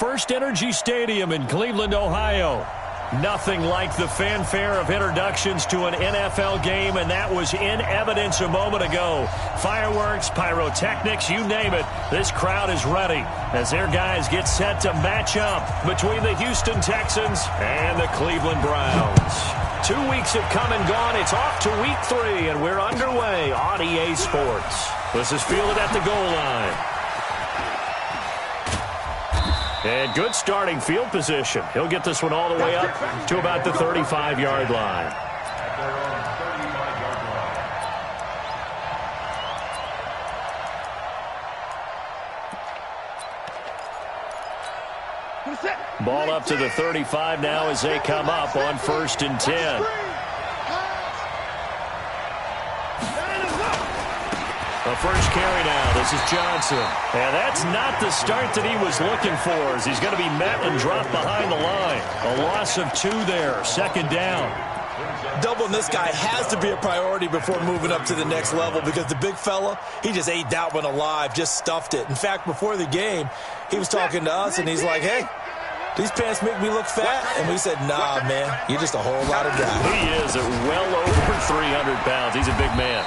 First Energy Stadium in Cleveland, Ohio. Nothing like the fanfare of introductions to an NFL game, and that was in evidence a moment ago. Fireworks, pyrotechnics, you name it. This crowd is ready as their guys get set to match up between the Houston Texans and the Cleveland Browns. 2 weeks have come and gone. It's off to week 3, and we're underway on EA Sports. This is fielded at the goal line. And good starting field position. He'll get this one all the way up to about the 35-yard line. Ball up to the 35 now as they come up on 1st and 10. The first carry now. This is Johnson. And that's not the start that he was looking for, as he's going to be met and dropped behind the line. A loss of 2 there. 2nd down. Doubling this guy has to be a priority before moving up to the next level, because the big fella, he just ate that one alive, just stuffed it. In fact, before the game, he was talking to us, and he's like, hey, these pants make me look fat. And we said, nah, man, you're just a whole lot of guy. He is at well over 300 pounds. He's a big man.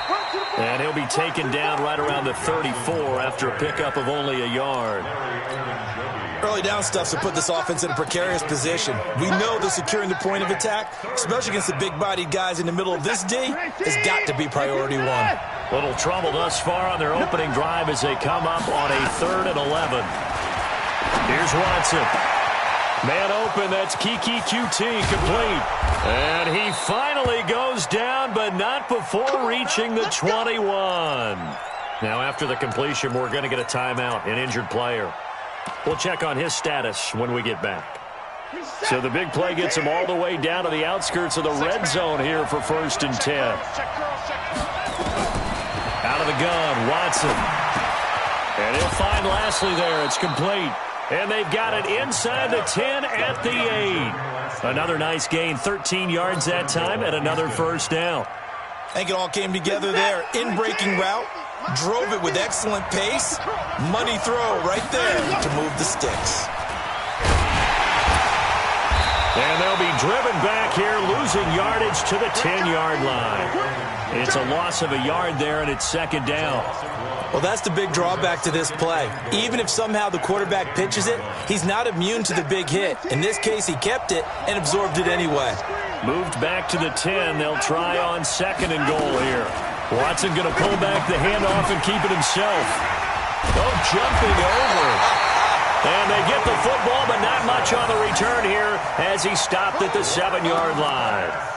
And he'll be taken down right around the 34 after a pickup of only a yard. Early down stuff to put this offense in a precarious position. We know that securing the point of attack, especially against the big-bodied guys in the middle of this D, has got to be priority 1. Little trouble thus far on their opening drive as they come up on a 3rd and 11. Here's Watson. Man open, that's Kiki QT, complete. And he finally goes down, but not before reaching the 21. Now, after the completion, we're going to get a timeout, an injured player. We'll check on his status when we get back. So the big play gets him all the way down to the outskirts of the red zone here for 1st and 10. Out of the gun, Watson. And he'll find Lashley there. It's complete. And they've got it inside the 10 at the 8. Another nice gain, 13 yards that time, and another 1st down. I think it all came together there. In-breaking route, drove it with excellent pace. Money throw right there to move the sticks. And they'll be driven back here, losing yardage to the 10-yard line. It's a loss of a yard there, and it's 2nd down. Well, that's the big drawback to this play. Even if somehow the quarterback pitches it, he's not immune to the big hit. In this case, he kept it and absorbed it anyway. Moved back to the 10. They'll try on 2nd and goal here. Watson going to pull back the handoff and keep it himself. Oh, jumping over. And they get the football, but not much on the return here as he stopped at the 7-yard line.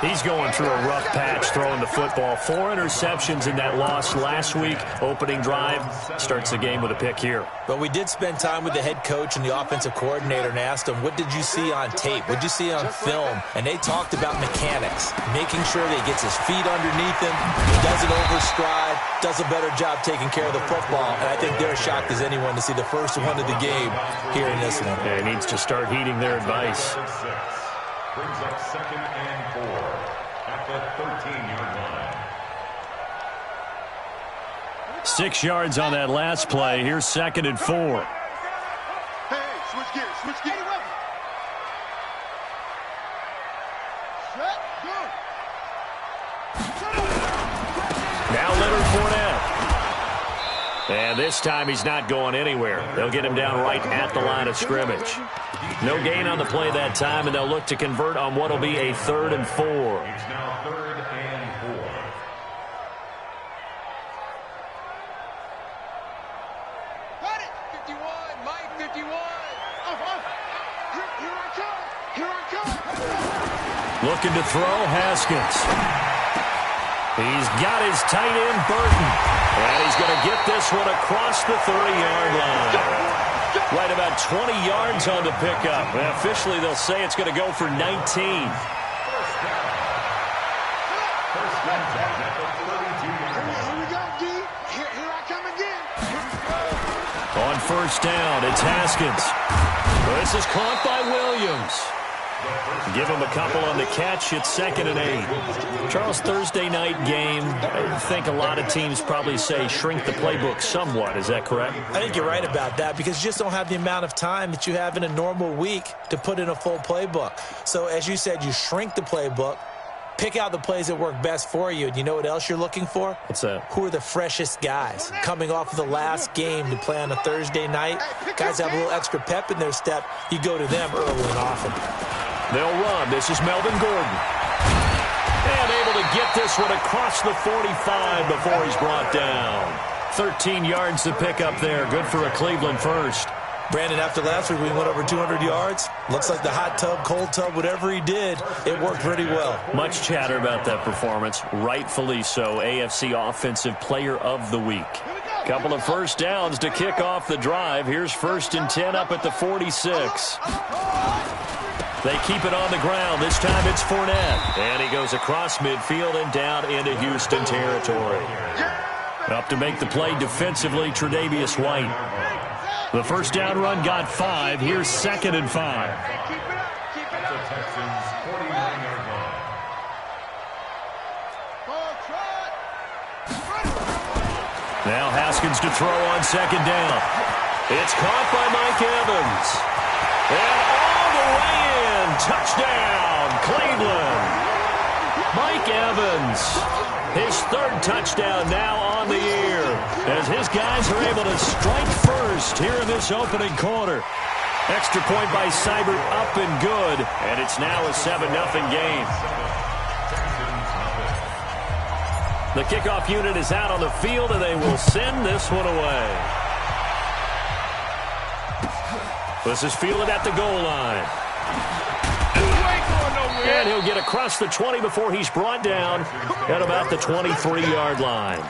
He's going through a rough patch throwing the football. 4 interceptions in that loss last week. Opening drive starts the game with a pick here. But we did spend time with the head coach and the offensive coordinator and asked them, what did you see on tape? What did you see on film? And they talked about mechanics, making sure that he gets his feet underneath him, doesn't overstride, does a better job taking care of the football. And I think they're shocked as anyone to see the first one of the game here in this one. Yeah, he needs to start heeding their advice. Brings up 2nd and 4 at the 13-yard line. 6 yards on that last play. Here's 2nd and 4. Hey, switch gears, switch gears. Now Leonard Fournette. And this time he's not going anywhere. They'll get him down right at the line of scrimmage. No gain on the play that time, and they'll look to convert on what will be a 3rd and 4. It's now 3rd and 4. Got it! 51, Mike, 51. Here I come. Here I come. Looking to throw, Haskins. He's got his tight end, Burton. And he's going to get this one across the 30-yard line. Right about 20 yards on the pickup. And officially, they'll say it's going to go for 19. First down at the 32-yard line. Here we go, D. Here I come again. On 1st down, it's Haskins. This is caught by Williams. Give him a couple on the catch. It's 2nd and 8. Charles, Thursday night game, I think a lot of teams probably say shrink the playbook somewhat. Is that correct? I think you're right about that because you just don't have the amount of time that you have in a normal week to put in a full playbook. So as you said, you shrink the playbook, pick out the plays that work best for you. And you know what else you're looking for? What's that? Who are the freshest guys coming off of the last game to play on a Thursday night? Guys have a little extra pep in their step. You go to them early and often. They'll run. This is Melvin Gordon. And able to get this one across the 45 before he's brought down. 13 yards to pick up there. Good for a Cleveland first. Brandon, after last week, we went over 200 yards. Looks like the hot tub, cold tub, whatever he did, it worked pretty well. Much chatter about that performance. Rightfully so. AFC Offensive Player of the Week. Couple of first downs to kick off the drive. Here's 1st and 10 up at the 46. They keep it on the ground. This time it's Fournette. And he goes across midfield and down into Houston territory. Up to make the play defensively, Tre'Davious White. The first down run got 5. Here's 2nd and 5. The Texans 49-yard line. Now Haskins to throw on 2nd down. It's caught by Mike Evans. And all the way in. Touchdown, Cleveland. Mike Evans. His 3rd touchdown now on the year as his guys are able to strike first here in this opening quarter. Extra point by Seibert up and good, and it's now a 7-0 game. The kickoff unit is out on the field, and they will send this one away. This is fielded at the goal line. And he'll get across the 20 before he's brought down at about the 23-yard line.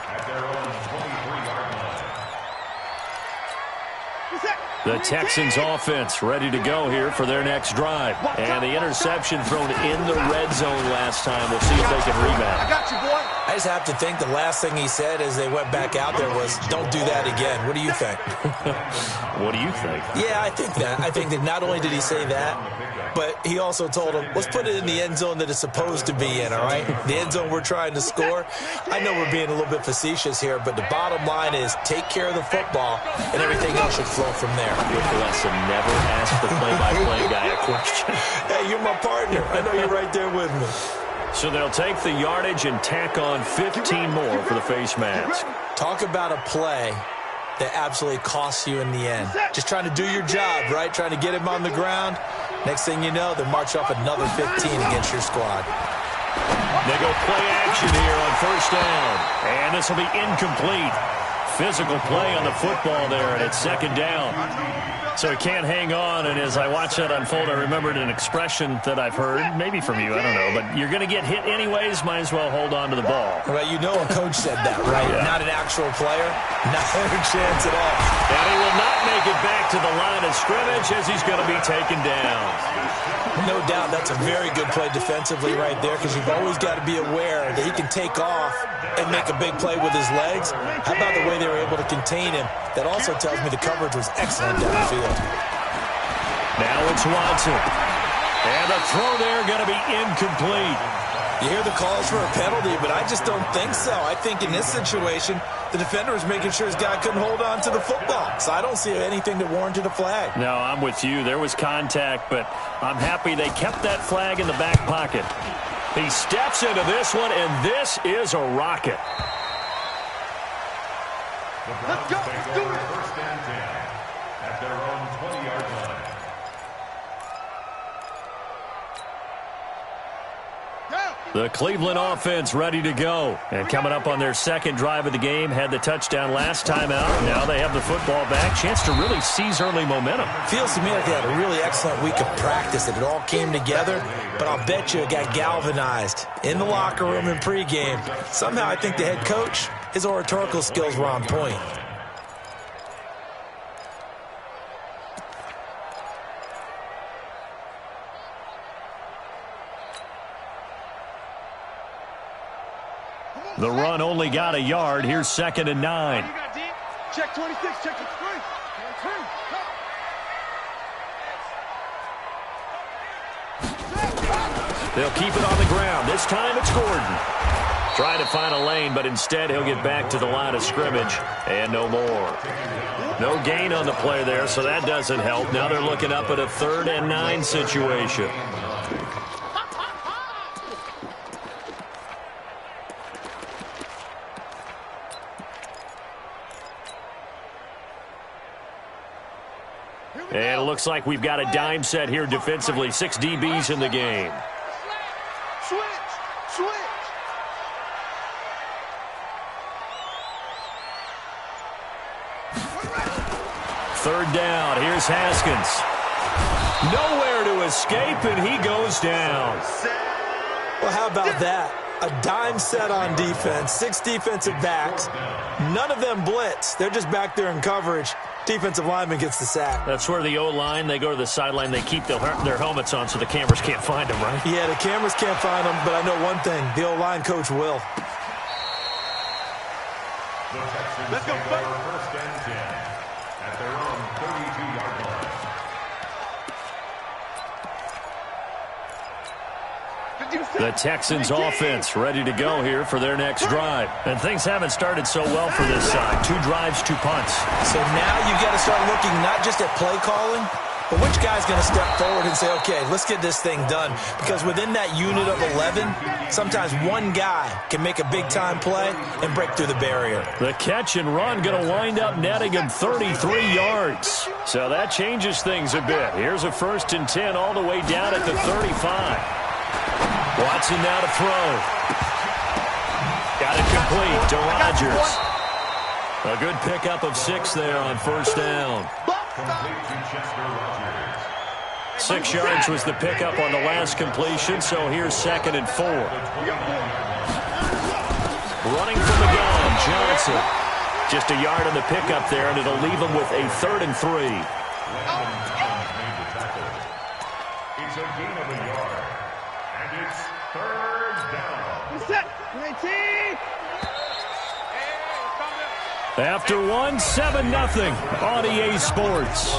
The Texans offense ready to go here for their next drive. And the interception thrown in the red zone last time. We'll see if they can rebound. I got you, boy. I just have to think the last thing he said as they went back out there was, don't do that again. What do you think? What do you think? Yeah, I think that. I think that not only did he say that, but he also told him, let's put it in the end zone that it's supposed to be in, all right? The end zone we're trying to score. I know we're being a little bit facetious here, but the bottom line is take care of the football, and everything else should flow from there. Good lesson. Never ask the play-by-play guy a question. Hey, you're my partner. I know you're right there with me. So they'll take the yardage and tack on 15 more for the face mask. Talk about a play that absolutely costs you in the end. Just trying to do your job, right? Trying to get him on the ground. Next thing you know, they'll march off another 15 against your squad. They go play action here on 1st down. And this will be incomplete. Physical play on the football there, and it's 2nd down. So he can't hang on, and as I watch that unfold, I remembered an expression that I've heard, maybe from you, I don't know, but you're going to get hit anyways, might as well hold on to the ball. Well, you know a coach said that, right? Yeah. Not an actual player. Not a chance at all. And he will not make it back to the line of scrimmage as he's going to be taken down. No doubt that's a very good play defensively right there because you've always got to be aware that he can take off and make a big play with his legs. How about the way they were able to contain him? That also tells me the coverage was excellent down the field. Now it's Watson. And the throw there going to be incomplete. You hear the calls for a penalty, but I just don't think so. I think in this situation, the defender was making sure his guy couldn't hold on to the football. So I don't see anything that warranted a flag. No, I'm with you. There was contact, but I'm happy they kept that flag in the back pocket. He steps into this one, and this is a rocket. Let's go. Let's do it. 1st and 10 at their own 20-yard line. The Cleveland offense ready to go. And coming up on their 2nd drive of the game, had the touchdown last time out. Now they have the football back. Chance to really seize early momentum. Feels to me like they had a really excellent week of practice. It all came together, but I'll bet you it got galvanized in the locker room in pregame. Somehow I think the head coach, his oratorical skills were on point. The run only got a yard. Here's 2nd and 9. Check 26, check 23. They'll keep it on the ground. This time it's Gordon. Trying to find a lane, but instead he'll get back to the line of scrimmage and no more. No gain on the play there, so that doesn't help. Now they're looking up at a 3rd and 9 situation. And it looks like we've got a dime set here defensively. 6 DBs in the game. Switch. 3rd down. Here's Haskins. Nowhere to escape, and he goes down. Well, how about that? A dime set on defense, 6 defensive backs. None of them blitz. They're just back there in coverage. Defensive lineman gets the sack. That's where the O-line, they go to the sideline, they keep their helmets on so the cameras can't find them, right? Yeah, the cameras can't find them, but I know one thing. The O-line coach will. Let's go, first and 10 at their own 32-yard line. The Texans offense ready to go here for their next drive. And things haven't started so well for this side. 2 drives, 2 punts. So now you got to start looking not just at play calling, but which guy's going to step forward and say, okay, let's get this thing done. Because within that unit of 11, sometimes one guy can make a big-time play and break through the barrier. The catch and run going to wind up netting him 33 yards. So that changes things a bit. Here's a 1st and 10 all the way down at the 35. Watson now to throw. Got it complete to Rodgers. A good pickup of 6 there on 1st down. 6 yards was the pickup on the last completion, so here's 2nd and 4. Running from the gun, Johnson. Just a yard on the pickup there, and it'll leave him with a 3rd and 3. It's a gain of a yard. And it's 3rd down. Set. 19. After 1, 7-0 on EA Sports.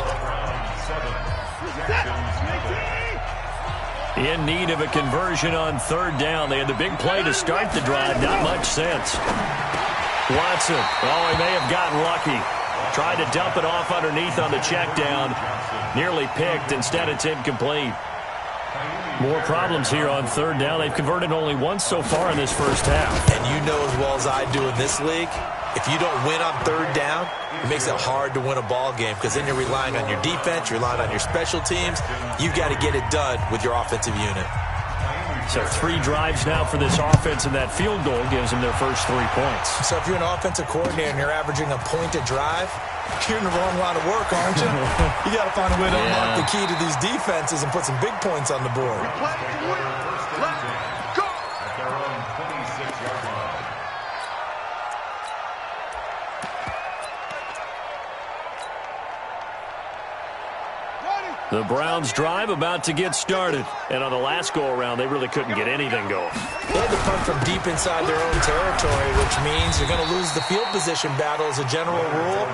In need of a conversion on 3rd down. They had the big play to start the drive. Not much sense. Watson. Oh, he may have gotten lucky. Tried to dump it off underneath on the check down. Nearly picked. Instead, it's incomplete. More problems here on 3rd down. They've converted only once so far in this first half. And you know as well as I do in this league, if you don't win on 3rd down, it makes it hard to win a ball game because then you're relying on your defense, you're relying on your special teams. You've got to get it done with your offensive unit. So 3 drives now for this offense, and that field goal gives them their first 3 points. So if you're an offensive coordinator and you're averaging a point a drive, you're in the wrong line of work, aren't you? You got to find a way to unlock the key to these defenses and put some big points on the board. The Browns drive about to get started. And on the last go-around, they really couldn't get anything going. They had to punt from deep inside their own territory, which means you're going to lose the field position battle as a general rule.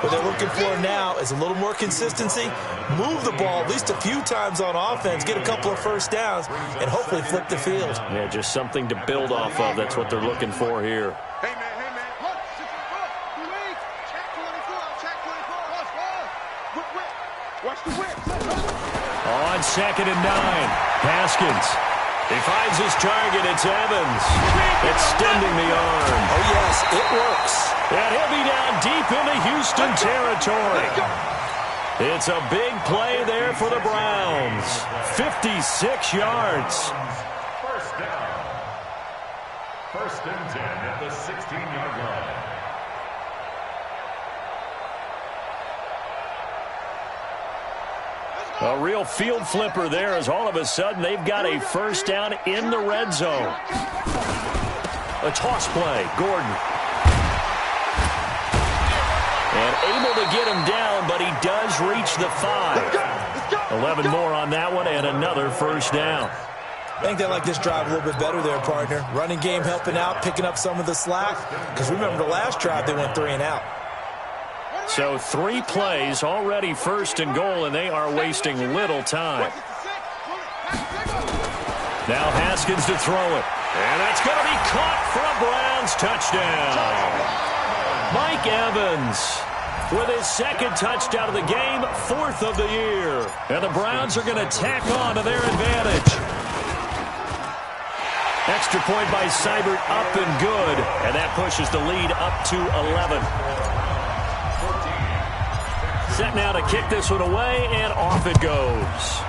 What they're looking for now is a little more consistency, move the ball at least a few times on offense, get a couple of first downs, and hopefully flip the field. Yeah, just something to build off of. That's what they're looking for here. Hey, man. Check 24. Watch the whip. On 2nd and 9, Haskins. He finds his target. It's Evans. Extending the arm. Oh, yes, it works. And he'll be down deep into Houston territory. It's a big play there for the Browns. 56 yards. First down. 1st and 10 at the 16-yard line. A real field flipper there as all of a sudden they've got a first down in the red zone. A toss play, Gordon. And able to get him down, but he does reach the 5. 11 more on that one and another first down. I think they like this drive a little bit better there, partner. Running game helping out, picking up some of the slack. Because remember the last drive they went 3 and out. So 3 plays, already 1st and goal, and they are wasting little time. Now Haskins to throw it. And that's going to be caught for a Browns touchdown. Mike Evans with his second touchdown of the game, 4th of the year. And the Browns are going to tack on to their advantage. Extra point by Seibert, up and good. And that pushes the lead up to 11. Set now to kick this one away, and off it goes.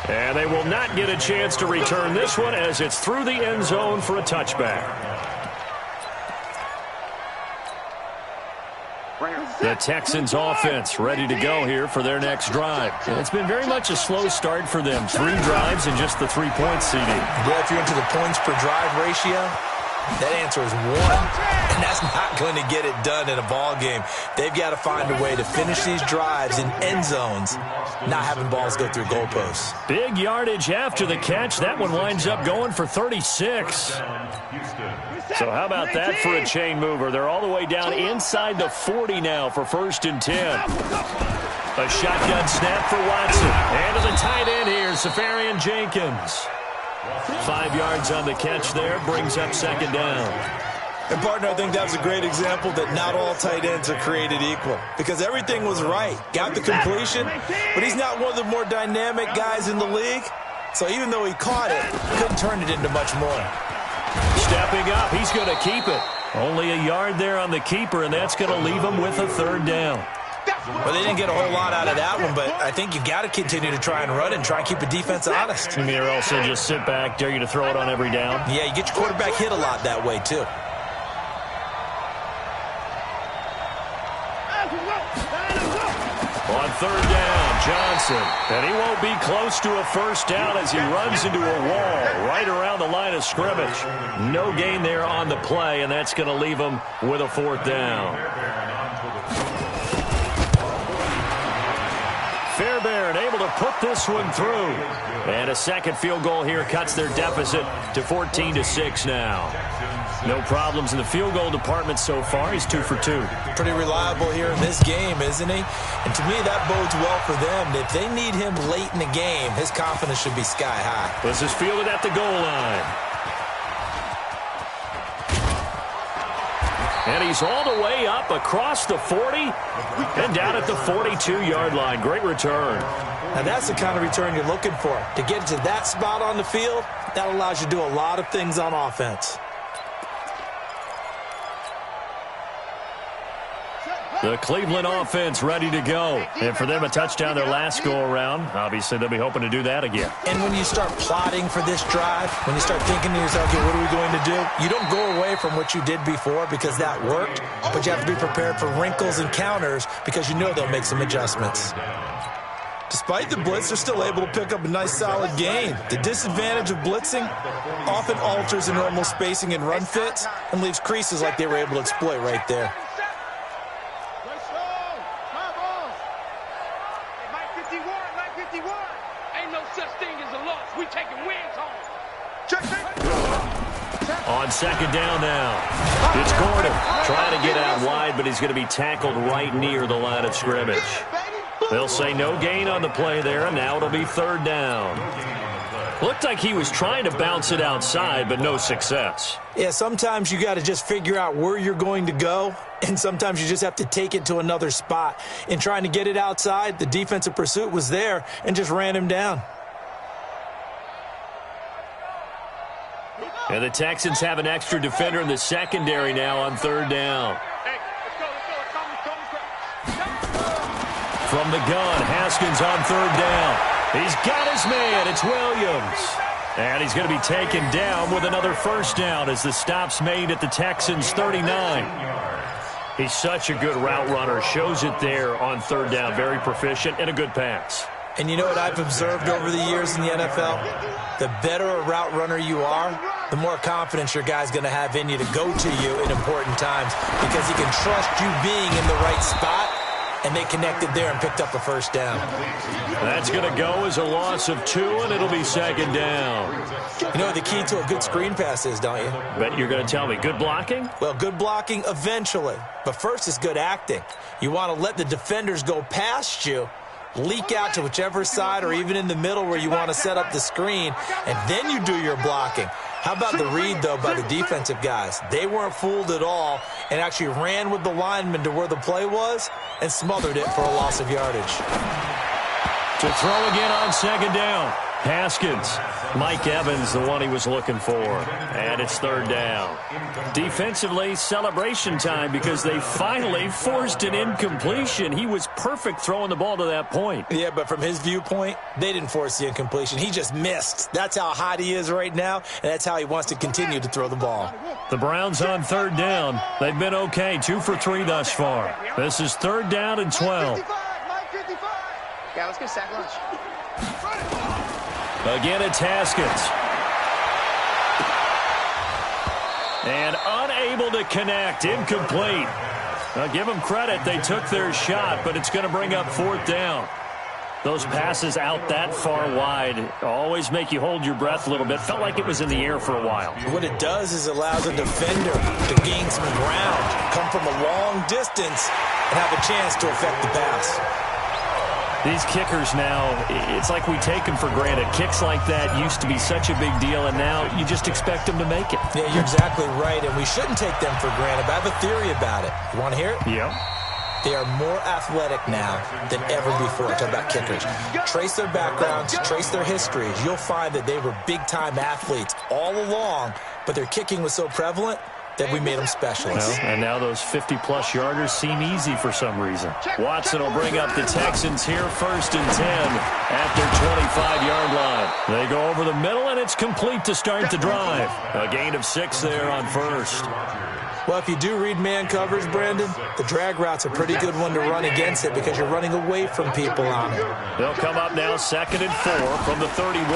And they will not get a chance to return this one as it's through the end zone for a touchback. The Texans offense ready to go here for their next drive. It's been very much a slow start for them. 3 drives and just the 3-point seeding. Yeah, if you're into the points per drive ratio, that answer is 1. And that's not going to get it done in a ball game. They've got to find a way to finish these drives in end zones, not having balls go through goalposts. Big yardage after the catch. That one winds up going for 36. So how about that for a chain mover? They're all the way down inside the 40 now for 1st and 10. A shotgun snap for Watson. And to the tight end here, Safarian Jenkins. 5 yards on the catch there, brings up 2nd down. And, partner, I think that was a great example that not all tight ends are created equal. Because everything was right. Got the completion, but he's not one of the more dynamic guys in the league. So even though he caught it, couldn't turn it into much more. Stepping up, he's going to keep it. Only a yard there on the keeper, and that's going to leave him with a 3rd down. Well, they didn't get a whole lot out of that one, but I think you got to continue to try and run and try and keep the defense honest. You mean or else they'll just sit back, dare you to throw it on every down? Yeah, you get your quarterback hit a lot that way, too. On 3rd down, Johnson. And he won't be close to a 1st down as he runs into a wall right around the line of scrimmage. No gain there on the play, and that's going to leave him with a 4th down. Fairbairn able to put this one through. And a second field goal here cuts their deficit to 14-6 now. No problems in the field goal department so far. He's 2 for 2. Pretty reliable here in this game, isn't he? And to me, that bodes well for them. If they need him late in the game, his confidence should be sky high. This is fielded at the goal line. And he's all the way up across the 40 and down at the 42-yard line. Great return. Now, that's the kind of return you're looking for. To get to that spot on the field, that allows you to do a lot of things on offense. The Cleveland offense ready to go. And for them, a touchdown their last go-around. Obviously, they'll be hoping to do that again. And when you start plotting for this drive, when you start thinking to yourself, okay, what are we going to do? You don't go away from what you did before because that worked, but you have to be prepared for wrinkles and counters because you know they'll make some adjustments. Despite the blitz, they're still able to pick up a nice, solid gain. The disadvantage of blitzing often alters the normal spacing and run fits and leaves creases like they were able to exploit right there. On 2nd down now, it's Gordon trying to get out wide, but he's going to be tackled right near the line of scrimmage. They'll say no gain on the play there, and now it'll be 3rd down. Looked like he was trying to bounce it outside, but no success. Yeah, sometimes you got to just figure out where you're going to go, and sometimes you just have to take it to another spot. In trying to get it outside, the defensive pursuit was there and just ran him down. And the Texans have an extra defender in the secondary now on 3rd down. From the gun, Haskins on 3rd down. He's got his man. It's Williams. And he's going to be taken down with another 1st down as the stop's made at the Texans' 39. He's such a good route runner. Shows it there on 3rd down. Very proficient and a good pass. And you know what I've observed over the years in the NFL? The better a route runner you are, the more confidence your guy's going to have in you to go to you in important times because he can trust you being in the right spot, and they connected there and picked up a 1st down. That's going to go as a loss of 2, and it'll be 2nd down. You know what the key to a good screen pass is, don't you? Bet you're going to tell me. Good blocking? Well, good blocking eventually. But first is good acting. You want to let the defenders go past you, leak out to whichever side or even in the middle where you want to set up the screen, and then you do your blocking. How about the read, though, by the defensive guys? They weren't fooled at all and actually ran with the lineman to where the play was and smothered it for a loss of yardage. To throw again on second down. Haskins. Mike Evans, the one he was looking for. And it's third down. Defensively, celebration time because they finally forced an incompletion. He was perfect throwing the ball to that point. Yeah, but from his viewpoint, they didn't force the incompletion. He just missed. That's how hot he is right now, and that's how he wants to continue to throw the ball. The Browns on third down. They've been okay, 2 for 3 thus far. This is third down and 12. Yeah, let's get sack lunch. Again, it's Haskins. And unable to connect. Incomplete. Now, give them credit. They took their shot, but it's going to bring up fourth down. Those passes out that far wide always make you hold your breath a little bit. Felt like it was in the air for a while. What it does is it allows a defender to gain some ground, come from a long distance, and have a chance to affect the pass. These kickers now, it's like we take them for granted. Kicks like that used to be such a big deal, and now you just expect them to make it. Yeah, you're exactly right, and we shouldn't take them for granted. But I have a theory about it. You want to hear it? Yep. They are more athletic now than ever before. Talk about kickers. Trace their backgrounds, trace their histories. You'll find that they were big-time athletes all along, but their kicking was so prevalent that we made them specialists. Well, and now those 50-plus yarders seem easy for some reason. Watson will bring up the Texans here first and 10 at their 25-yard line. They go over the middle, and it's complete to start the drive. A gain of 6 there on first. Well, if you do read man coverage, Brandon, the drag route's a pretty good one to run against it because you're running away from people on it. They'll come up now 2nd and 4 from the 31.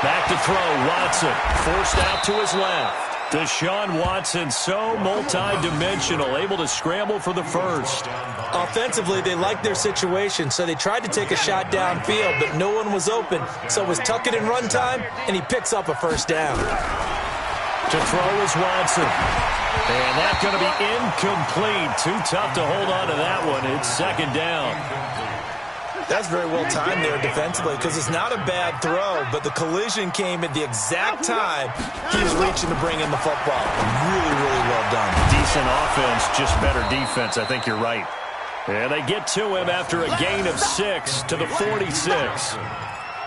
Back to throw, Watson. Forced out to his left. Deshaun Watson, so multi-dimensional, able to scramble for the first. Offensively, they liked their situation, so they tried to take a shot downfield, but no one was open. So it was tuck it in run time, and he picks up a first down. To throw is Watson. And that's going to be incomplete. Too tough to hold on to that one. It's second down. That's very well timed there defensively because it's not a bad throw, but the collision came at the exact time he was reaching to bring in the football. Really, really well done. Decent offense, just better defense. I think you're right. And they get to him after a gain of 6 to the 46.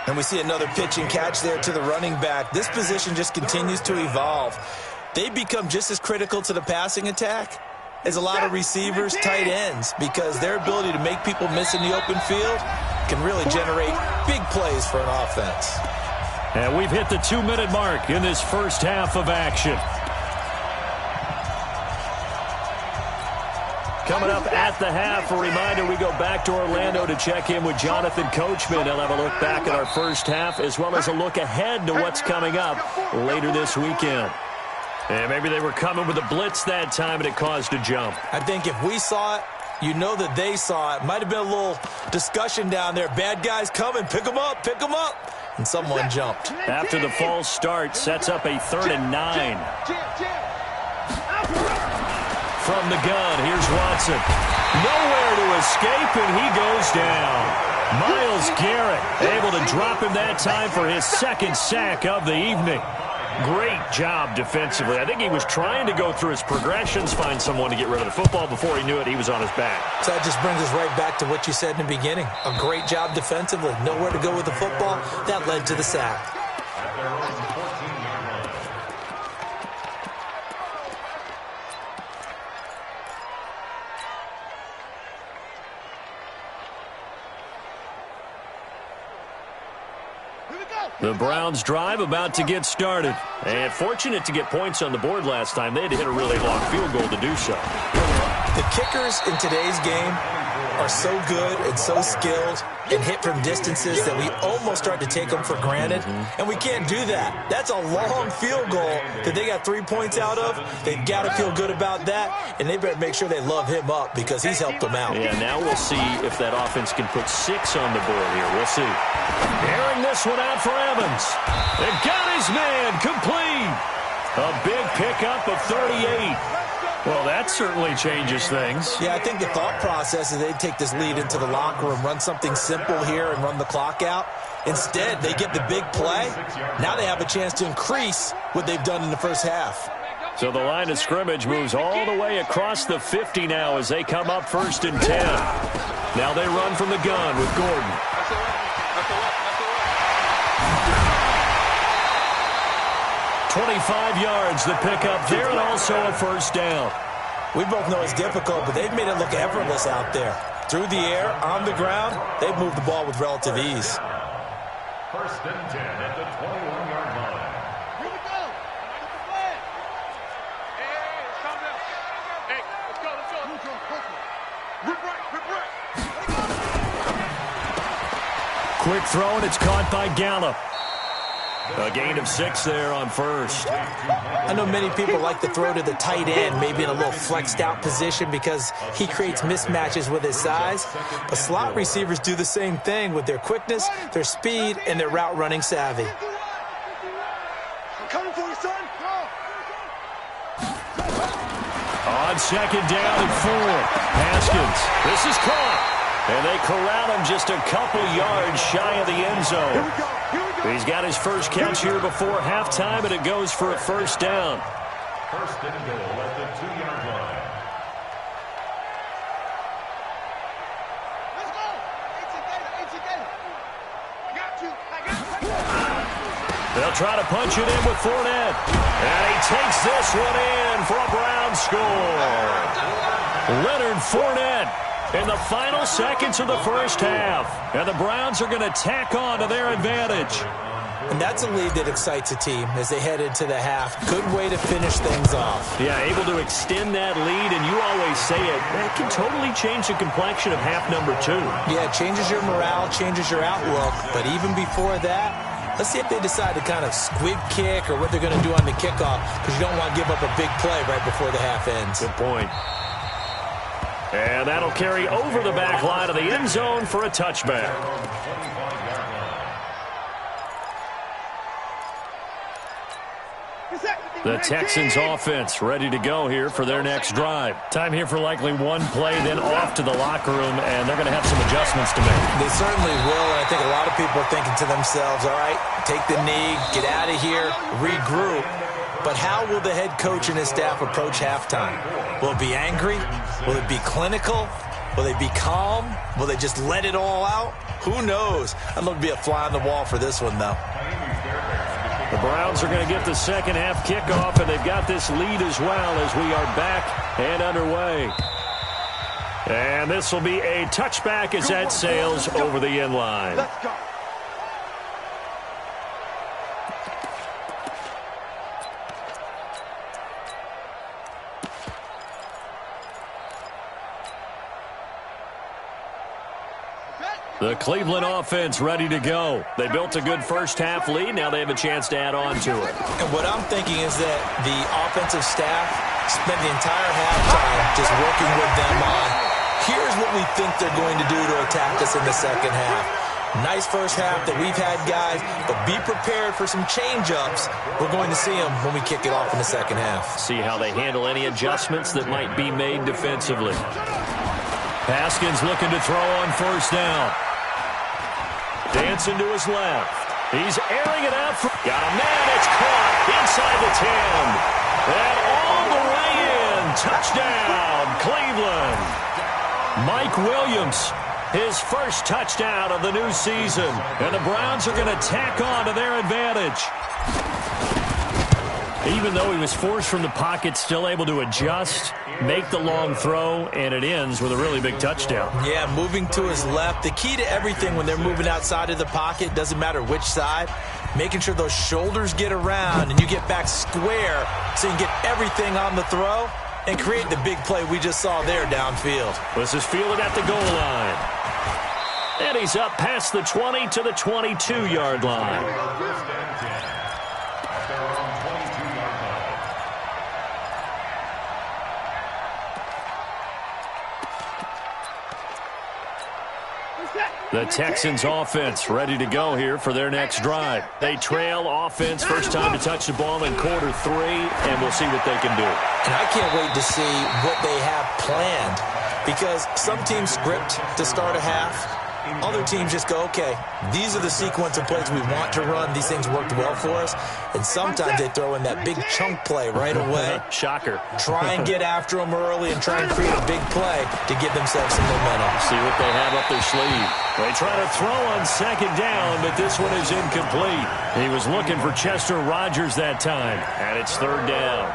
And we see another pitch and catch there to the running back. This position just continues to evolve. They become just as critical to the passing attack as a lot of receivers, tight ends, because their ability to make people miss in the open field can really generate big plays for an offense. And we've hit the 2-minute mark in this first half of action. Coming up at the half, a reminder, we go back to Orlando to check in with Jonathan Coachman. He'll have a look back at our first half as well as a look ahead to what's coming up later this weekend. And maybe they were coming with a blitz that time and it caused a jump. I think if we saw it, you know that they saw it. Might have been a little discussion down there. Bad guys coming, pick them up, pick them up. And someone jumped. After the false start, sets up a 3rd and 9. From the gun, here's Watson. Nowhere to escape, and he goes down. Myles Garrett able to drop him that time for his 2nd sack of the evening. Great job defensively. I think he was trying to go through his progressions, find someone to get rid of the football. Before he knew it, he was on his back. So that just brings us right back to what you said in the beginning. A great job defensively. Nowhere to go with the football. That led to the sack. The Browns drive about to get started. And fortunate to get points on the board last time. They had to hit a really long field goal to do so. The kickers in today's game are so good and so skilled and hit from distances that we almost start to take them for granted. And we can't do that. That's a long field goal that they got 3 points out of. They've got to feel good about that. And they better make sure they love him up because he's helped them out. Yeah, now we'll see if that offense can put 6 on the board here. We'll see. Airing this one out for Evans. They've got his man complete. A big pickup of 38. Well, that certainly changes things. Yeah, I think the thought process is they'd take this lead into the locker room, run something simple here and run the clock out. Instead, they get the big play. Now they have a chance to increase what they've done in the first half. So the line of scrimmage moves all the way across the 50 now as they come up 1st and 10. Now they run from the gun with Gordon. 25 yards the pickup there, and also a 1st down. We both know it's difficult, but they've made it look effortless out there. Through the air, on the ground, they've moved the ball with relative ease. 1st and 10 at the 21-yard line. Here we go. Hey, calm down. Hey, let's go. Rip right. Quick throw, and it's caught by Gallup. A gain of 6 there on 1st. I know many people like to throw to the tight end, maybe in a little flexed out position because he creates mismatches with his size. But slot receivers do the same thing with their quickness, their speed, and their route running savvy. I'm coming for you, son. On 2nd down and 4. Haskins. This is caught. And they corral him just a couple yards shy of the end zone. He's got his first catch here before halftime, and it goes for a 1st down. 1st and goal at the 2-yard line. Let's go. I got you. They'll try to punch it in with Fournette. And he takes this one in for a Browns score. Leonard Fournette in the final seconds of the first half. And the Browns are going to tack on to their advantage. And that's a lead that excites a team as they head into the half. Good way to finish things off. Yeah, able to extend that lead, and you always say it, that can totally change the complexion of half number 2. Yeah, it changes your morale, changes your outlook. But even before that, let's see if they decide to kind of squib kick or what they're going to do on the kickoff, because you don't want to give up a big play right before the half ends. Good point. And that'll carry over the back line of the end zone for a touchback. The Texans offense ready to go here for their next drive. Time here for likely one play, then off to the locker room, and they're going to have some adjustments to make. They certainly will, and I think a lot of people are thinking to themselves, all right, take the knee, get out of here, regroup. But how will the head coach and his staff approach halftime? Will it be angry? Will it be clinical? Will they be calm? Will they just let it all out? Who knows? I'd love to be a fly on the wall for this one, though. The Browns are going to get the second half kickoff, and they've got this lead as well as we are back and underway. And this will be a touchback as that sails over the end line. Let's go. The Cleveland offense ready to go. They built a good first half lead. Now they have a chance to add on to it. And what I'm thinking is that the offensive staff spent the entire halftime just working with them on, here's what we think they're going to do to attack us in the second half. Nice first half that we've had, guys, but be prepared for some change-ups. We're going to see them when we kick it off in the second half. See how they handle any adjustments that might be made defensively. Haskins looking to throw on first down. Dancing to his left. He's airing it out. Got a man. It's caught inside the 10. And all the way in. Touchdown, Cleveland. Mike Williams, his first touchdown of the new season. And the Browns are going to tack on to their advantage. Even though he was forced from the pocket, still able to adjust, make the long throw, and it ends with a really big touchdown. Yeah, moving to his left. The key to everything when they're moving outside of the pocket, doesn't matter which side, making sure those shoulders get around and you get back square so you can get everything on the throw and create the big play we just saw there downfield. This is fielded at the goal line. And he's up past the 20 to the 22-yard line. The Texans offense ready to go here for their next drive. They trail offense, first time to touch the ball in quarter 3, and we'll see what they can do. And I can't wait to see what they have planned, because some teams script to start a half. Other teams just go, okay, these are the sequence of plays we want to run. These things worked well for us. And sometimes they throw in that big chunk play right away. Shocker. Try and get after them early and try and create a big play to give themselves some momentum. See what they have up their sleeve. They try to throw on second down, but this one is incomplete. He was looking for Chester Rogers that time, and it's third down.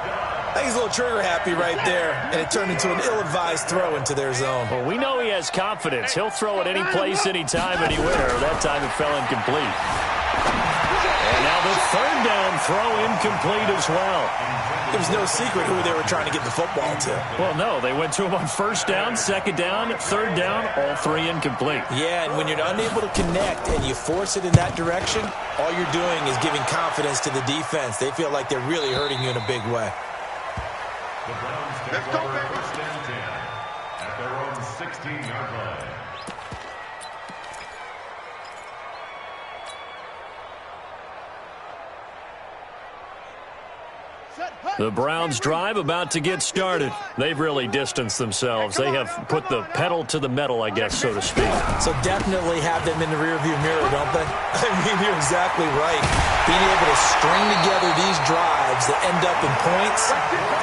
I think he's a little trigger happy right there, and it turned into an ill-advised throw into their zone. Well, we know he has confidence. He'll throw it any place, anytime, anywhere. That time it fell incomplete. And now the third down throw incomplete as well. It was no secret who they were trying to get the football to. Well, no, they went to him on first down, second down, third down, all 3 incomplete. Yeah, and when you're unable to connect and you force it in that direction, all you're doing is giving confidence to the defense. They feel like they're really hurting you in a big way. The Browns take over first and 10 at their own 16-yard line. The Browns drive about to get started. They've really distanced themselves. They have put the pedal to the metal, I guess, so to speak. So definitely have them in the rearview mirror, don't they? I mean, you're exactly right. Being able to string together these drives that end up in points,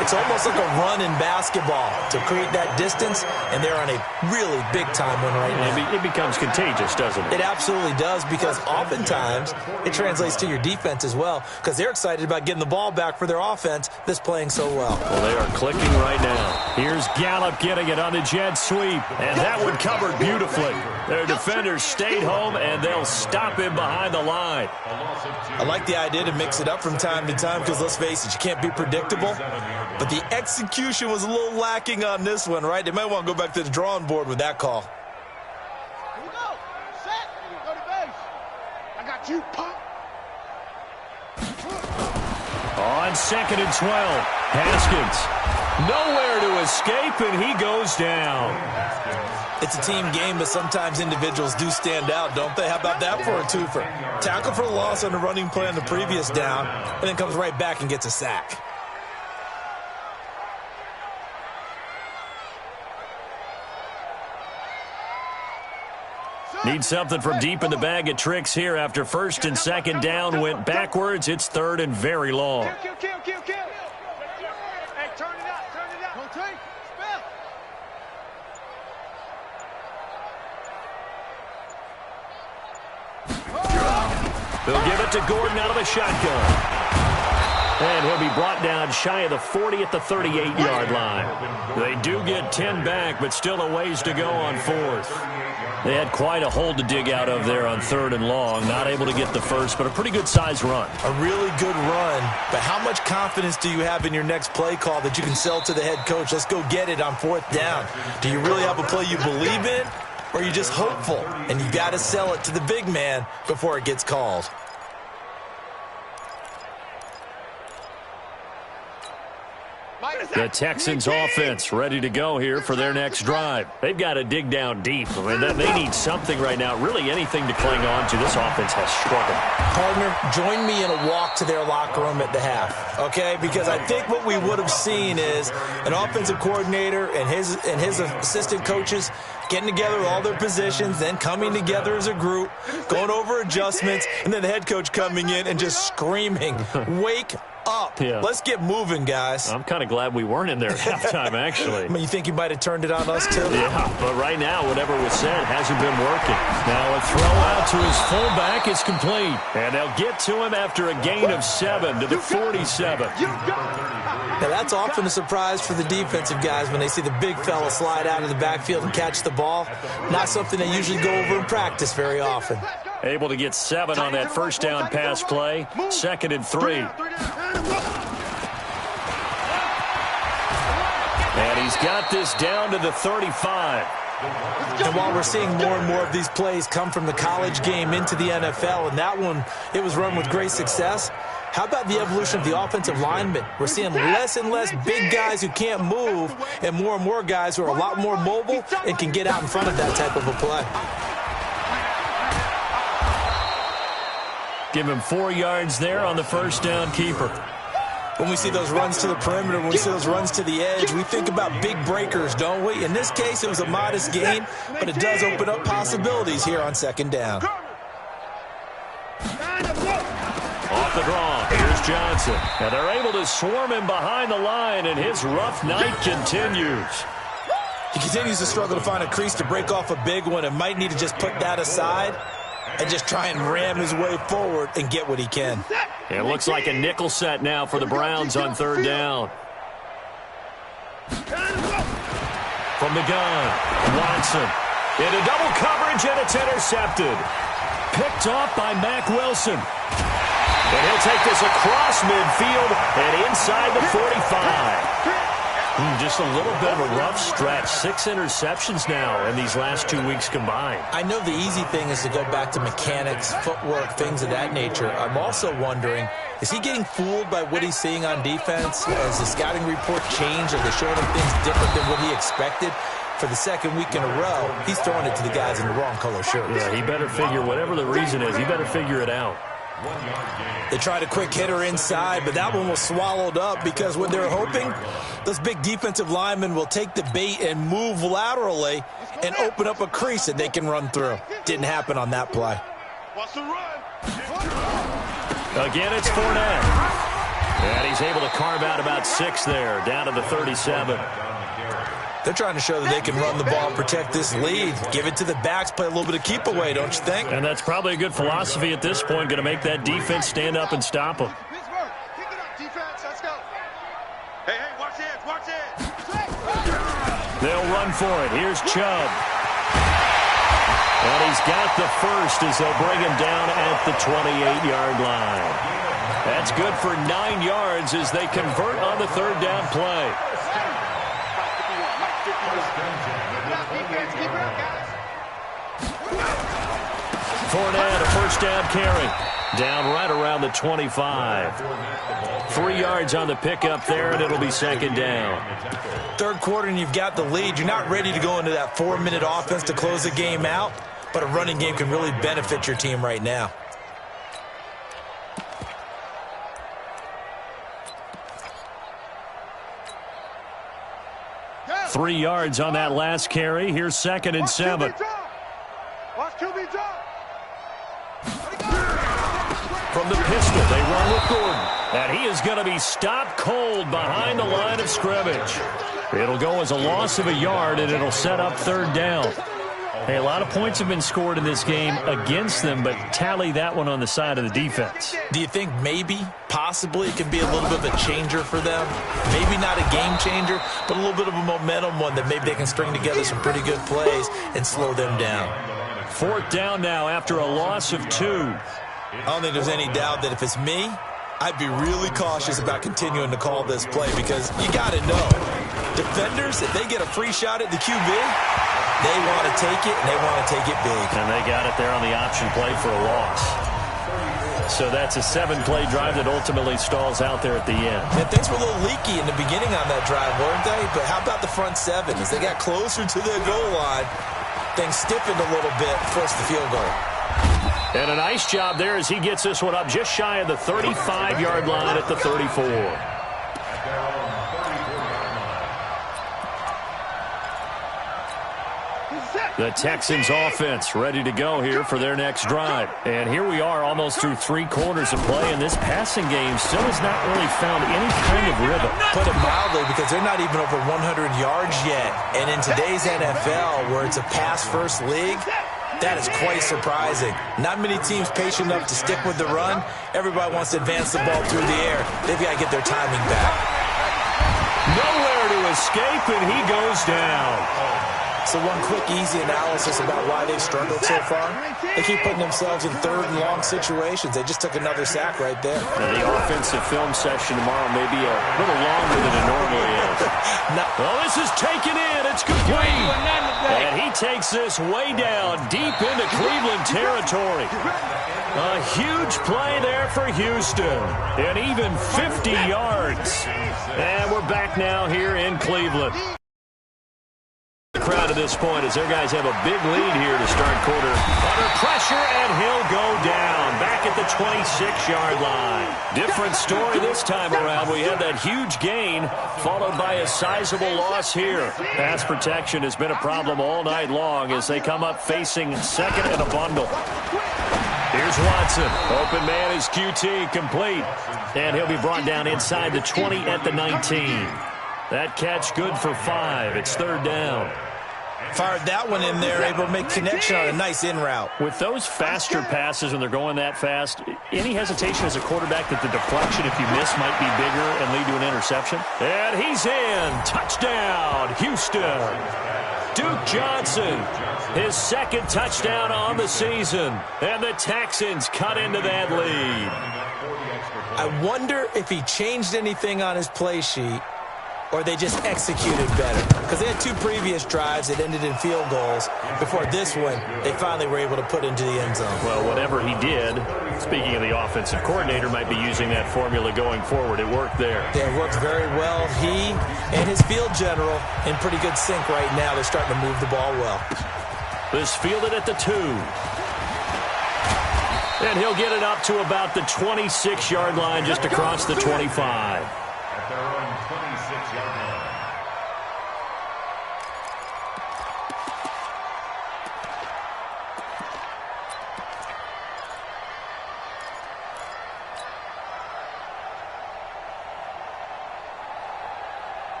it's almost like a run in basketball to create that distance, and they're on a really big-time one right now. It becomes contagious, doesn't it? It absolutely does, because oftentimes it translates to your defense as well, because they're excited about getting the ball back for their offense that's playing so well. Well, they are clicking right now. Here's Gallup getting it on the jet sweep, and that one covered beautifully. Their defenders stayed home, and they'll stop him behind the line. I like the idea to mix it up from time to time, because let's face it, you can't be predictable. But the execution was a little lacking on this one, right? They might want to go back to the drawing board with that call. Here we go. Set. Go to base. I got you, pop. On 2nd and 12, Haskins. Nowhere to escape, and he goes down. It's a team game, but sometimes individuals do stand out, don't they? How about that for a twofer? Tackle for loss on the running play on the previous down, and then comes right back and gets a sack. Need something from deep in the bag of tricks here after first and second down went backwards. It's third and very long. Kill. Hey, turn it up. Don't take. Spell. They'll give it to Gordon out of the shotgun. And he'll be brought down shy of the 40 at the 38-yard line. They do get 10 back, but still a ways to go on fourth. They had quite a hole to dig out of there on third and long. Not able to get the first, but a pretty good-sized run. A really good run, but how much confidence do you have in your next play call that you can sell to the head coach? Let's go get it on fourth down. Do you really have a play you believe in, or are you just hopeful? And you got to sell it to the big man before it gets called. The Texans offense ready to go here for their next drive. They've got to dig down deep. I mean, they need something right now, really anything to cling on to. This offense has struggled. Partner, join me in a walk to their locker room at the half, okay? Because I think what we would have seen is an offensive coordinator and his assistant coaches getting together with all their positions, then coming together as a group, going over adjustments, and then the head coach coming in and just screaming, wake up. Yeah. Let's get moving, guys. I'm kind of glad we weren't in there at halftime, actually. I mean, you think you might have turned it on us, too? Yeah, but right now, whatever was said hasn't been working. Now a throw out to his fullback is complete. And they'll get to him after a gain of 7 to the 47. Now, that's often a surprise for the defensive guys when they see the big fella slide out of the backfield and catch the ball. Not something they usually go over in practice very often. Able to get 7 on that first down pass play. 2nd and 3. And he's got this down to the 35. And while we're seeing more and more of these plays come from the college game into the NFL, and that one, it was run with great success, how about the evolution of the offensive linemen? We're seeing less and less big guys who can't move and more guys who are a lot more mobile and can get out in front of that type of a play. Give him 4 yards there on the first down keeper. When we see those runs to the perimeter, when we see those runs to the edge, we think about big breakers, don't we? In this case, it was a modest gain, but it does open up possibilities here on second down. Off the draw, here's Johnson. And they're able to swarm him behind the line, and his rough night continues. He continues to struggle to find a crease to break off a big one and might need to just put that aside and just try and ram his way forward and get what he can. It looks like a nickel set now for the Browns on third down. From the gun, Watson. Into double coverage, and it's intercepted. Picked off by Mack Wilson. And he'll take this across midfield and inside the 45. Just a little bit of a rough stretch. 6 interceptions now in these last 2 weeks combined. I know the easy thing is to go back to mechanics, footwork, things of that nature. I'm also wondering, is he getting fooled by what he's seeing on defense? Has the scouting report changed? Are they showing him things different than what he expected? For the second week in a row, he's throwing it to the guys in the wrong color shirts. Yeah, he better figure, whatever the reason is, he better figure it out. They tried a quick hitter inside, but that one was swallowed up because what they're hoping, those big defensive linemen will take the bait and move laterally and open up a crease that they can run through. Didn't happen on that play. Again, it's Fournette. And he's able to carve out about 6 there, down to the 37. They're trying to show that they can run the ball, protect this lead, give it to the backs, play a little bit of keep away, don't you think? And that's probably a good philosophy at this point, going to make that defense stand up and stop them. They'll run for it. Here's Chubb. And he's got the first as they'll bring him down at the 28-yard line. That's good for 9 yards as they convert on the third down play. Fournette, a first down carry. Down right around the 25. 3 yards on the pickup there, and it'll be second down. Third quarter, and you've got the lead. You're not ready to go into that 4-minute offense to close the game out, but a running game can really benefit your team right now. Yeah. 3 yards on that last carry. Here's second and 7. From the pistol, they run with Gordon. And he is going to be stopped cold behind the line of scrimmage. It'll go as a loss of a yard, and it'll set up third down. Hey, a lot of points have been scored in this game against them, but tally that one on the side of the defense. Do you think maybe, possibly, it could be a little bit of a changer for them? Maybe not a game changer, but a little bit of a momentum one that maybe they can string together some pretty good plays and slow them down. Fourth down now after a loss of 2. I don't think there's any doubt that if it's me, I'd be really cautious about continuing to call this play because you got to know, defenders, if they get a free shot at the QB, they want to take it, and they want to take it big. And they got it there on the option play for a loss. So that's a 7-play drive that ultimately stalls out there at the end. And things were a little leaky in the beginning on that drive, weren't they? But how about the front 7? As they got closer to their goal line, things stiffened a little bit, forced the field goal. And a nice job there as he gets this one up just shy of the 35-yard line at the 34. The Texans offense ready to go here for their next drive. And here we are almost through 3 quarters of play, and this passing game still has not really found any kind of rhythm. Put it mildly, because they're not even over 100 yards yet. And in today's NFL, where it's a pass-first league, that is quite surprising. Not many teams patient enough to stick with the run. Everybody wants to advance the ball through the air. They've got to get their timing back. Nowhere to escape, and he goes down. So one quick, easy analysis about why they've struggled so far. They keep putting themselves in third and long situations. They just took another sack right there. Now, the offensive film session tomorrow may be a little longer than it normally is. Well, this is taken in. It's complete. And he takes this way down, deep into Cleveland territory. A huge play there for Houston. And even 50 yards. And we're back now here in Cleveland. crowd at this point as their guys have a big lead here to start quarter. Under pressure, and he'll go down back at the 26-yard line. Different story this time around. We had that huge gain followed by a sizable loss here. Pass protection has been a problem all night long as they come up facing second and a bundle. Here's Watson. Open man is QT, complete. And he'll be brought down inside the 20 at the 19. That catch good for 5. It's third down. Fired that one in there, able to make connection on a nice in route. With those faster passes when they're going that fast, any hesitation as a quarterback that the deflection, if you miss, might be bigger and lead to an interception? And he's in. Touchdown, Houston. Duke Johnson, his second touchdown on the season. And the Texans cut into that lead. I wonder if he changed anything on his play sheet or they just executed better. Because they had 2 previous drives that ended in field goals. Before this one, they finally were able to put into the end zone. Well, whatever he did, speaking of the offensive coordinator, might be using that formula going forward. It worked there. Yeah, it worked very well. He and his field general in pretty good sync right now. They're starting to move the ball well. This fielded at the 2. And he'll get it up to about the 26-yard line just across the 25. At their own 26-yard line.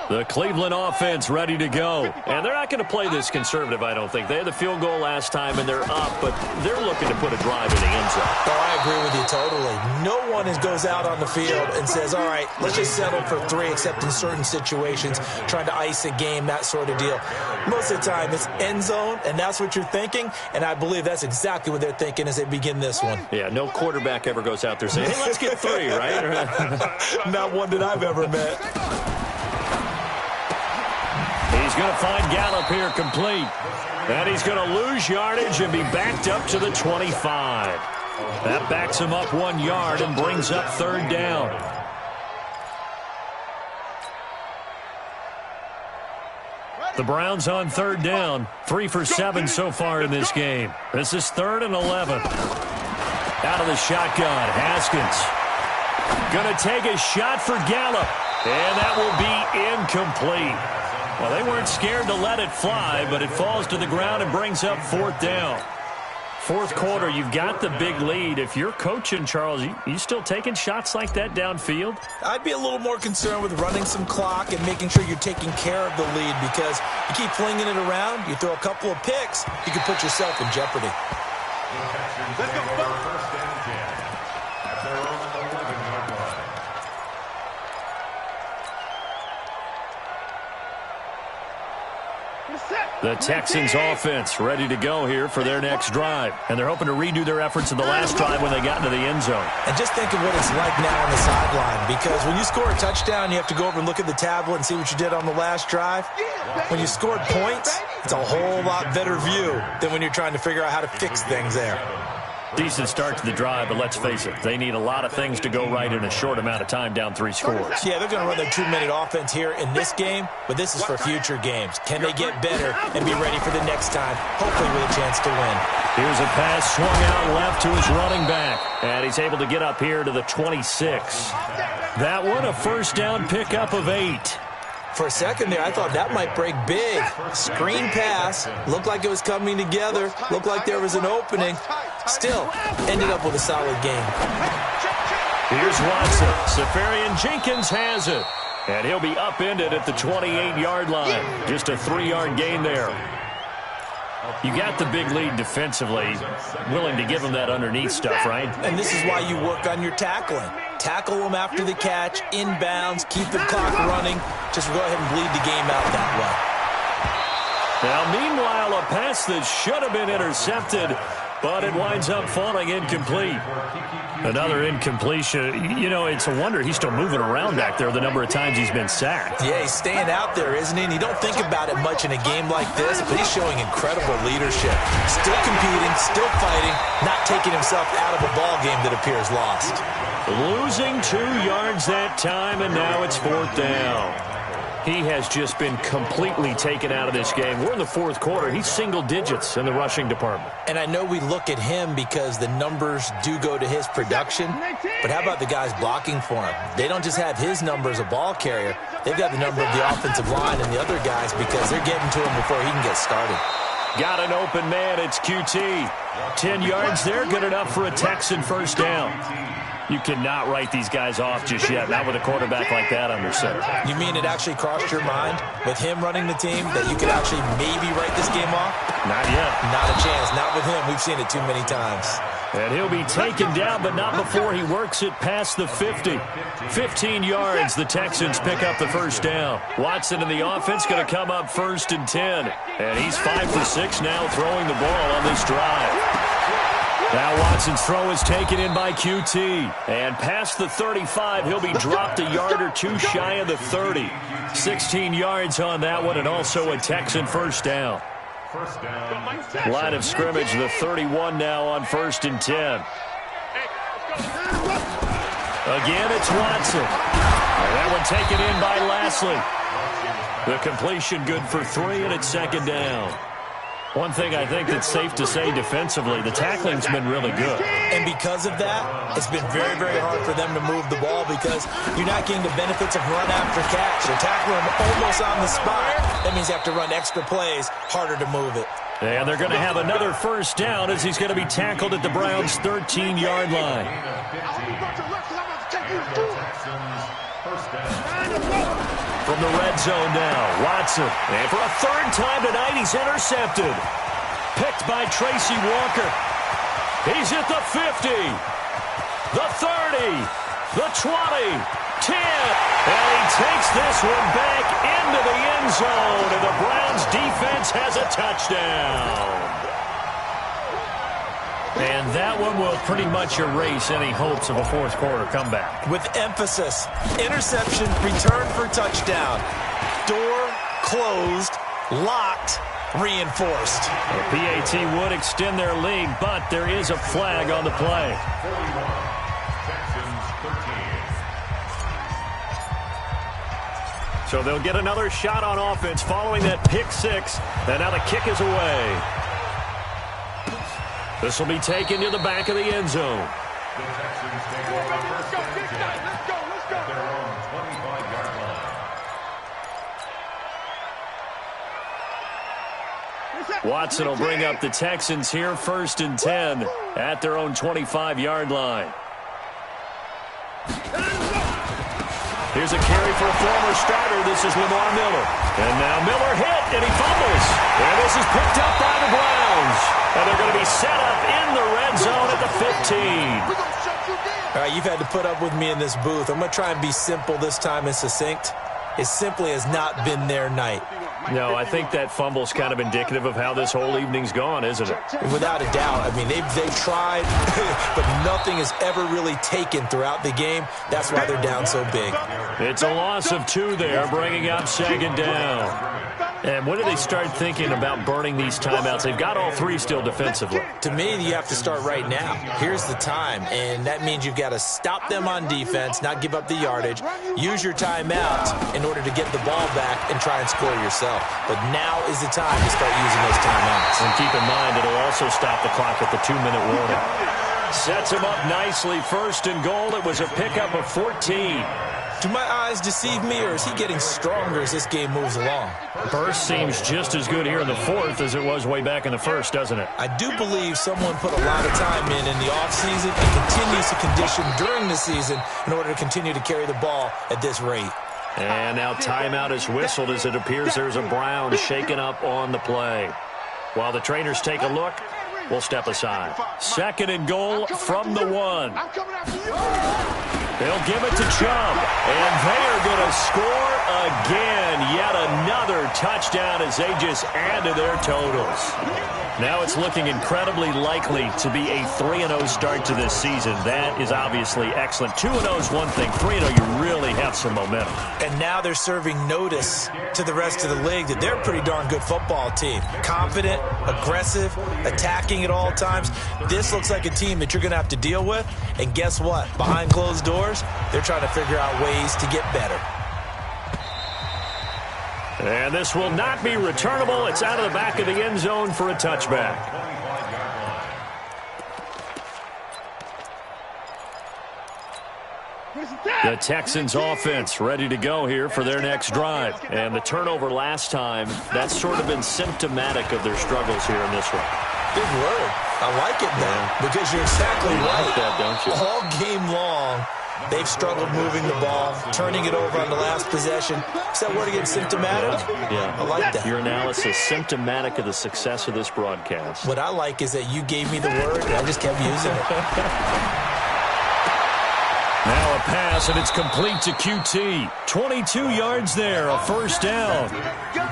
The Cleveland offense ready to go. And they're not going to play this conservative, I don't think. They had the field goal last time, and they're up, but they're looking to put a drive in the end zone. Oh, I agree with you totally. No one goes out on the field and says, all right, let's just settle for 3, except in certain situations, trying to ice a game, that sort of deal. Most of the time, it's end zone, and that's what you're thinking, and I believe that's exactly what they're thinking as they begin this one. Yeah, no quarterback ever goes out there saying, hey, let's get 3, right? Not one that I've ever met. He's going to find Gallup here complete. And he's going to lose yardage and be backed up to the 25. That backs him up 1 yard and brings up third down. The Browns on third down. 3 for 7 so far in this game. This is 3rd and 11. Out of the shotgun, Haskins. Going to take a shot for Gallup. And that will be incomplete. Well, they weren't scared to let it fly, but it falls to the ground and brings up 4th down. 4th quarter, you've got the big lead. If you're coaching, Charles, you still taking shots like that downfield? I'd be a little more concerned with running some clock and making sure you're taking care of the lead, because you keep flinging it around, you throw a couple of picks, you can put yourself in jeopardy. Let's go. First and 10 at their own 11-yard line. The Texans offense ready to go here for their next drive. And they're hoping to redo their efforts of the last drive when they got into the end zone. And just think of what it's like now on the sideline, because when you score a touchdown, you have to go over and look at the tablet and see what you did on the last drive. When you scored points, it's a whole lot better view than when you're trying to figure out how to fix things there. Decent start to the drive, but let's face it, they need a lot of things to go right in a short amount of time, down 3 scores. Yeah, they're going to run their 2-minute offense here in this game, but this is for future games. Can they get better and be ready for the next time, hopefully with a chance to win? Here's a pass swung out left to his running back, and he's able to get up here to the 26. That one, a first down pickup of 8. For a second there, I thought that might break big. Screen pass. Looked like it was coming together. Looked like there was an opening. Still, ended up with a solid game. Here's Watson. Safarian Jenkins has it. And he'll be upended at the 28-yard line. Just a 3-yard gain there. You got the big lead defensively. Willing to give him that underneath stuff, right? And this is why you work on your tackling. Tackle them after the catch, inbounds, keep the clock running. Just go ahead and bleed the game out that way. Now, meanwhile, a pass that should have been intercepted, but it winds up falling incomplete. Another incompletion. You know, it's a wonder he's still moving around back there the number of times he's been sacked. Yeah, he's staying out there, isn't he? And you don't think about it much in a game like this, but he's showing incredible leadership. Still competing, still fighting, not taking himself out of a ball game that appears lost. Losing 2 yards that time, and now it's 4th down. He has just been completely taken out of this game. We're in the fourth quarter. He's single digits in the rushing department. And I know we look at him because the numbers do go to his production, but how about the guys blocking for him? They don't just have his number as a ball carrier. They've got the number of the offensive line and the other guys because they're getting to him before he can get started. Got an open man. It's QT. 10 yards there. Good enough for a Texan first down. You cannot write these guys off just yet, not with a quarterback like that under center. You mean it actually crossed your mind with him running the team that you could actually maybe write this game off? Not yet. Not a chance. Not with him. We've seen it too many times. And he'll be taken down, but not before he works it past the 50. 15 yards, the Texans pick up the first down. Watson and the offense going to come up 1st and 10. And he's 5 for 6 now throwing the ball on this drive. Now Watson's throw is taken in by QT. And past the 35, he'll be dropped a yard or two shy of the 30. 16 yards on that one, and also a Texan first down. Line of scrimmage, the 31 now on 1st and 10. Again, it's Watson. And that one taken in by Lashley. The completion good for 3, and it's 2nd down. One thing I think that's safe to say defensively, the tackling's been really good. And because of that, it's been very, very hard for them to move the ball because you're not getting the benefits of run after catch. They're tackling them almost on the spot. That means you have to run extra plays, harder to move it. And they're going to have another first down as he's going to be tackled at the Browns' 13-yard line. From the red zone now, Watson. And for a 3rd time tonight, he's intercepted. Picked by Tracy Walker. He's at the 50, the 30, the 20, 10. And he takes this one back into the end zone. And the Browns defense has a touchdown. And that one will pretty much erase any hopes of a fourth quarter comeback. With emphasis, interception, return for touchdown. Door closed, locked, reinforced. The PAT would extend their lead, but there is a flag on the play. So they'll get another shot on offense following that pick 6. And now the kick is away. This will be taken to the back of the end zone. The Texans take over first and 10 at their own 25-yard line. Watson will bring up the Texans here 1st and 10 at their own 25-yard line. Here's a carry for a former starter. This is Lamar Miller. And now Miller hit, and he fumbles. And this is picked up by the Browns. And they're going to be set up in the red zone at the 15. All right, you've had to put up with me in this booth. I'm going to try and be simple this time and succinct. It simply has not been their night. No, I think that fumble's kind of indicative of how this whole evening's gone, isn't it? Without a doubt. I mean, they've tried, but nothing is ever really taken throughout the game. That's why they're down so big. It's a loss of 2 there, bringing up 2nd down. And when do they start thinking about burning these timeouts? They've got all 3 still defensively. To me, you have to start right now. Here's the time, and that means you've got to stop them on defense, not give up the yardage, use your timeouts in order to get the ball back and try and score yourself. But now is the time to start using those timeouts. And keep in mind, it'll also stop the clock at the 2-minute warning. Sets him up nicely. 1st and goal. It was a pickup of 14. Do my eyes deceive me, or is he getting stronger as this game moves along? Burst seems just as good here in the 4th as it was way back in the 1st, doesn't it? I do believe someone put a lot of time in the offseason and continues to condition during the season in order to continue to carry the ball at this rate. And now timeout is whistled as it appears there's a Brown shaken up on the play. While the trainers take a look, we'll step aside. 2nd and goal from the 1. They'll give it to Chubb, and they are going to score again. Yet another touchdown as they just add to their totals. Now it's looking incredibly likely to be a 3-0 start to this season. That is obviously excellent. 2-0 is one thing. 3-0, you really have some momentum. And now they're serving notice to the rest of the league that they're a pretty darn good football team. Confident, aggressive, attacking at all times. This looks like a team that you're going to have to deal with. And guess what? Behind closed doors, they're trying to figure out ways to get better. And this will not be returnable. It's out of the back of the end zone for a touchback. The Texans offense ready to go here for their next drive. And the turnover last time, that's sort of been symptomatic of their struggles here in this one. Big word. I like it now because you're exactly right. Like that, don't you? All game long, they've struggled moving the ball, turning it over on the last possession. Is that word again, symptomatic? Yeah. I like that. Your analysis, symptomatic of the success of this broadcast. What I like is that you gave me the word, and I just kept using it. Now a pass, and it's complete to QT. 22 yards there, a first down. A gain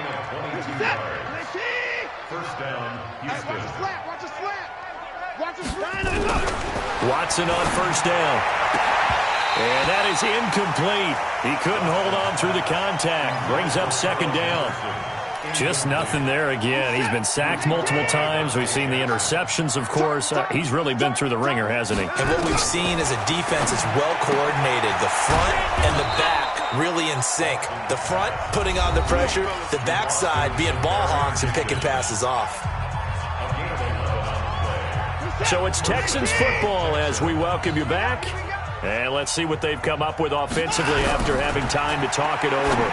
of 22 yards. First down, Houston. Watch the slant. Watson on first down. And that is incomplete. He couldn't hold on through the contact. Brings up second down. Just nothing there again. He's been sacked multiple times. We've seen the interceptions, of course. He's really been through the ringer, hasn't he? And what we've seen is a defense that's well coordinated. The front and the back really in sync. The front putting on the pressure. The backside being ball hawks and picking passes off. So it's Texans football as we welcome you back. And let's see what they've come up with offensively after having time to talk it over.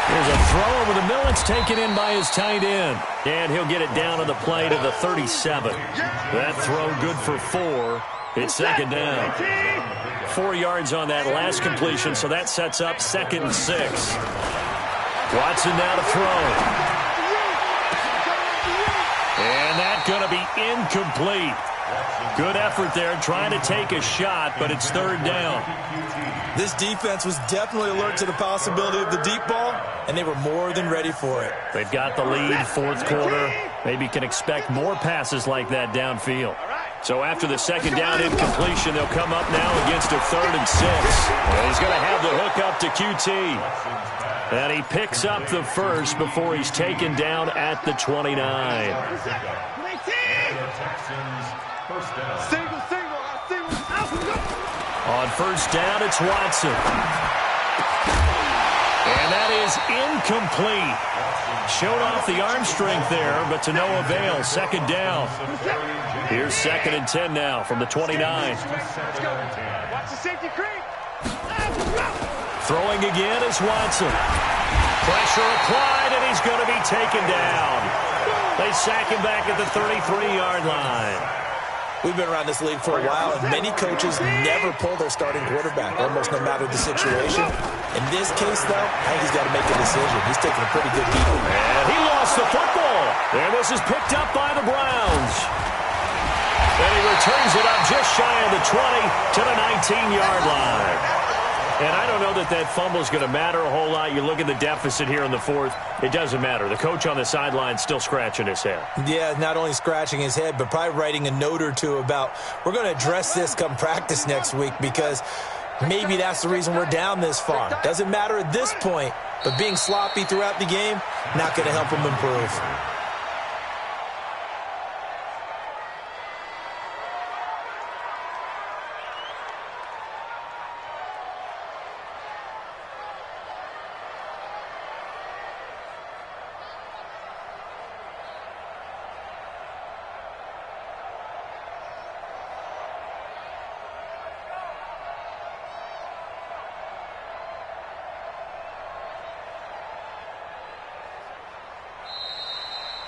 There's a throw over the middle. It's taken in by his tight end. And he'll get it down on the play to the 37. That throw good for 4. It's second down. 4 yards on that last completion, so that sets up 2nd and 6. Watson now to throw. And that's going to be incomplete. Good effort there, trying to take a shot, but it's third down. This defense was definitely alert to the possibility of the deep ball, and they were more than ready for it. They've got the lead, fourth quarter. Maybe can expect more passes like that downfield. So after the second down incompletion, they'll come up now against a 3rd and 6. And he's going to have the hook up to QT. And he picks up the first before he's taken down at the 29. On first down, it's Watson. And that is incomplete. Showed off the arm strength there, but to no avail. Second down. Here's 2nd and 10 now from the 29. Watch the safety creep. Throwing again is Watson. Pressure applied, and he's going to be taken down. They sack him back at the 33-yard line. We've been around this league for a while, and many coaches never pull their starting quarterback, almost no matter the situation. In this case, though, I think he's got to make a decision. He's taking a pretty good beating. And he lost the football. And this is picked up by the Browns. And he returns it up just shy of the 20 to the 19-yard line. And I don't know that that fumble is going to matter a whole lot. You look at the deficit here in the 4th. It doesn't matter. The coach on the sideline still scratching his head. Yeah, not only scratching his head, but probably writing a note or two about, we're going to address this come practice next week because maybe that's the reason we're down this far. Doesn't matter at this point, but being sloppy throughout the game, not going to help him improve.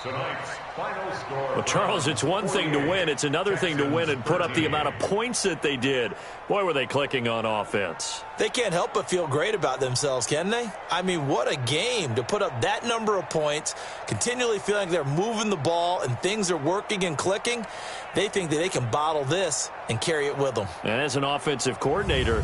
Tonight's final score. Well, Charles, it's one thing to win. It's another thing to win and put up the amount of points that they did. Boy, were they clicking on offense. They can't help but feel great about themselves, can they? I mean, what a game to put up that number of points, continually feeling like they're moving the ball and things are working and clicking. They think that they can bottle this and carry it with them. And as an offensive coordinator,